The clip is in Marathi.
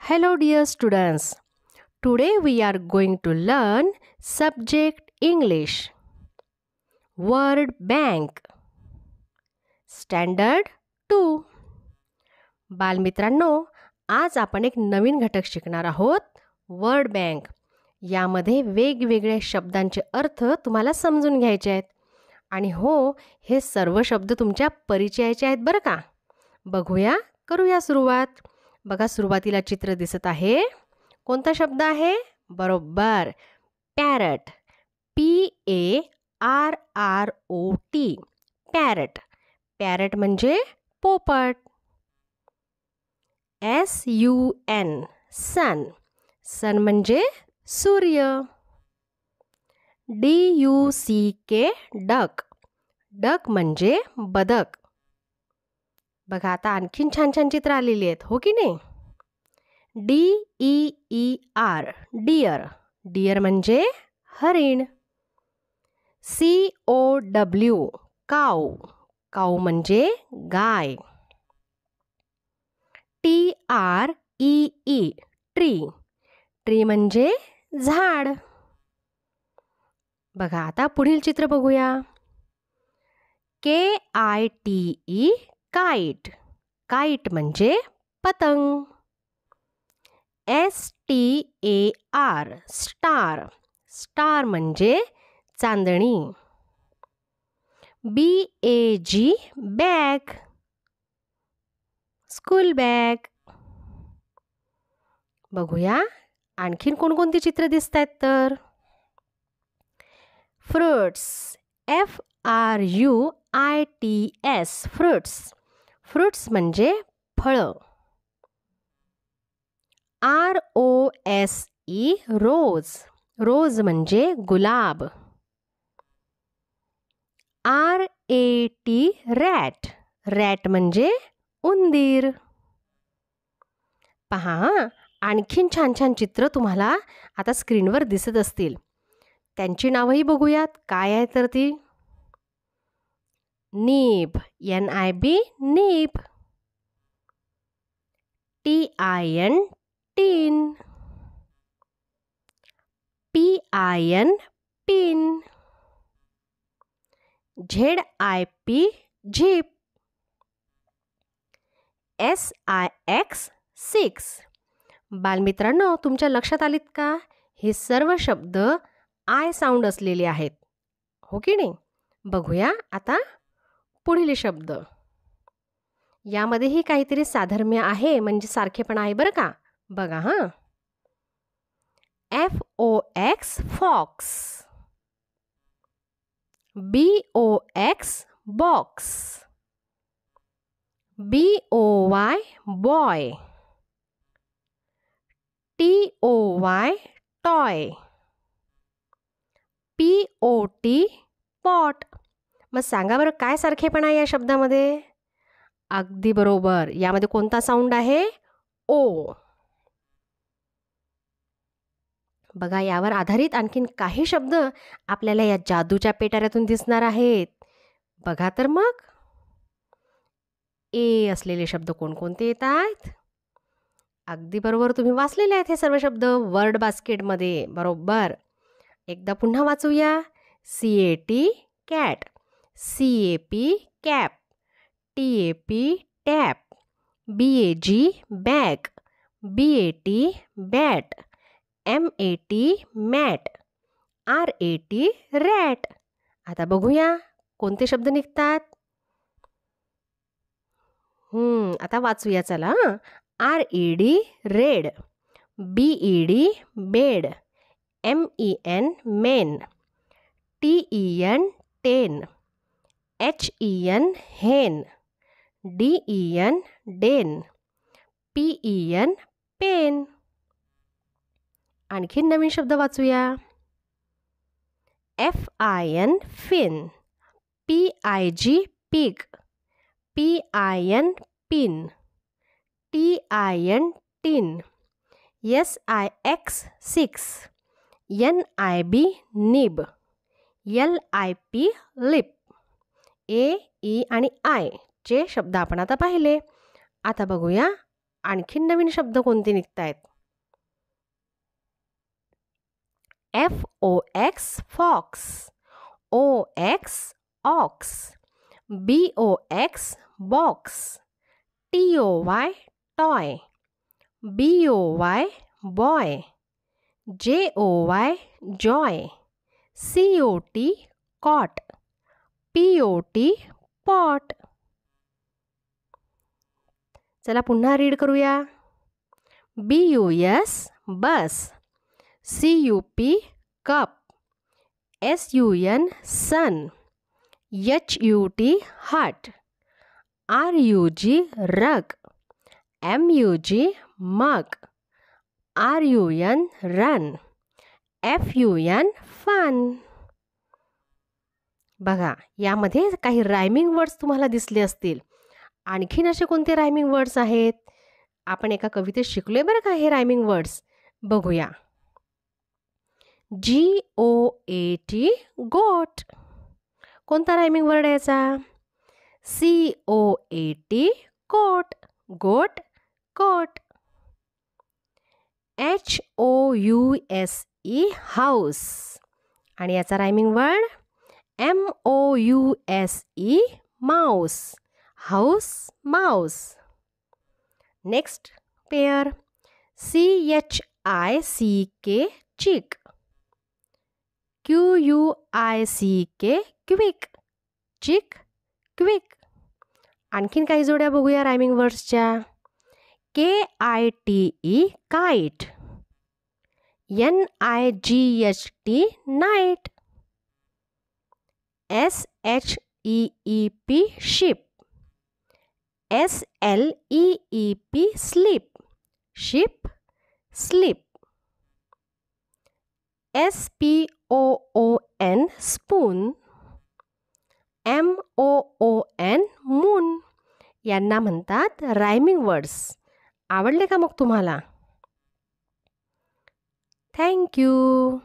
Hello dear students. Today we are going to learn subject English. Word bank. Standard 2. बालमित्रांनो, आज आपण एक नवीन घटक शिकणार आहोत, वर्ड बँक. यामध्ये वेगवेगळ्या शब्दांचे अर्थ तुम्हाला समजून घ्यायचे आहेत. आणि हो, हे सर्व शब्द तुमच्या परिचयाचे आहेत बरं का. बघूया, करूया सुरुवात. बघा, सुरुवातीला चित्र दिसत आहे. कोणता शब्द आहे? बरोबर, पॅरट. PARROT, parrot. पॅरट म्हणजे पोपट. SUN, सन. सन म्हणजे सूर्य. DUCK, duck. डक म्हणजे बदक. बघा, आता आणखीन छान छान चित्र आलेली आहेत, हो की नाही? DEER, dear. डिअर म्हणजे हरिण. COW, काऊ. काऊ म्हणजे गाय. TREE, tree. ट्री म्हणजे झाड. बघा, आता पुढील चित्र बघूया. KITE, kite. काईट म्हणजे पतंग. STAR, star. स्टार म्हणजे चांदणी. BAG, bag. School bag. बघूया आणखीन कोणकोणती चित्र दिसत आहेत तर. फ्रुट्स. FRUITS, fruits. फ्रुट्स म्हणजे फळं. ROSE, रोज. रोज म्हणजे गुलाब. RAT, rat. रॅट म्हणजे उंदीर. पहा, आणखीन छान छान चित्र तुम्हाला आता स्क्रीनवर दिसत असतील. त्यांची नावंही बघूयात. काय आहे तर ती? नीब. NIB, nib. TIN, टीन. PIN, pin. ZIP, zip. SIX, six. बालमित्रांनो, तुमच्या लक्षात आलीत का? हे सर्व शब्द आय साऊंड असलेले आहेत, हो की नाही? बघूया आता पुढील शब्द. यामध्येही काहीतरी साधर्म्य आहे, म्हणजे सारखेपणा आहे बरं का. बघा हां. FOX, fox. BOX, box. BOY, boy. TOY, toy. POT, pot. मग सांगा बरं, काय सारखेपणा आहे या शब्दामध्ये? अगदी बरोबर, यामध्ये कोणता साऊंड आहे? ओ. बघा, यावर आधारित आणखीन काही शब्द आपल्याला या जादूच्या पेटाऱ्यातून दिसणार आहेत. बघा तर मग. ए असलेले शब्द कोणकोणते येत आहेत? अगदी बरोबर, तुम्ही वाचलेले आहेत हे सर्व शब्द वर्ड बास्केटमध्ये. बरोबर. एकदा पुन्हा वाचूया. CAT, cat. CAP, cap. TAP, tap. BAG, bag. BAT, bat. MAT, mat. RAT, rat. आता बघूया कोणते शब्द निघतात. आता वाचूया चला. RED, red. BED, bed. MEN, men. TEN, ten. HEN, hen. DEN, den. PEN, pen. आणखीन नवीन शब्द वाचूया. FIN, fin. PIG, pig. PIN, pin. TIN, tin. SIX, six. NIB, nib. LIP, lip. A, E आणि I चे शब्द आपण आता पाहिले. आता बघूया आणखीन नवीन शब्द कोणते निघत आहेत? FOX fox, OX ox, BOX box, TOY toy, BOY boy, JOY joy, COT cot, POT pot. चला पुन्हा रीड करूया. BUS bus, CUP cup, SUN sun, HUT hut, RUG rug, MUG mug, RUN run, FUN fun. बघा, यामध्ये काही रायमिंग वर्ड्स तुम्हाला दिसले असतील. आणखीन असे कोणते रायमिंग वर्ड्स आहेत? आपण एका कवितेत शिकलोय बरं का हे रायमिंग वर्ड्स. बघूया. GOAT गोट. कोणता रायमिंग वर्ड आहे याचा? COAT coat, goat coat. HOUSE house. आणि याचा rhyming word MOUSE mouse, house mouse. Next pair CHICK chick, QUICK quick, chick quick. आणखीन काही जोड्या बघूया रायमिंग वर्ड्सच्या. KITE kite, NIGHT night, SHEEP sheep, SLEEP sleep, sheep sleep. SPOON spoon, MOON moon. यांना म्हणतात रायमिंग वर्ड्स. आवडले का मग तुम्हाला? Thank you.